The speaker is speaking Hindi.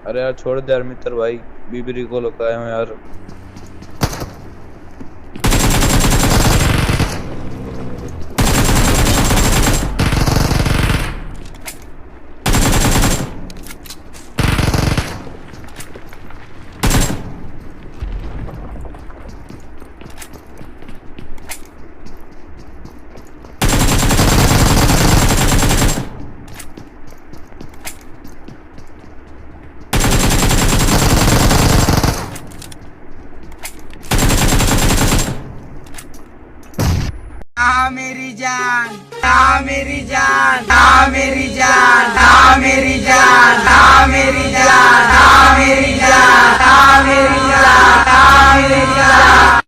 अरे यार छोड़ दे यार मित्र भाई, बीबरी को लगाए हूँ यार। मेरी जान, मेरी जान, मेरी जान, मेरी जान, मेरी जान, मेरी जान, मेरी जान, मेरी जान।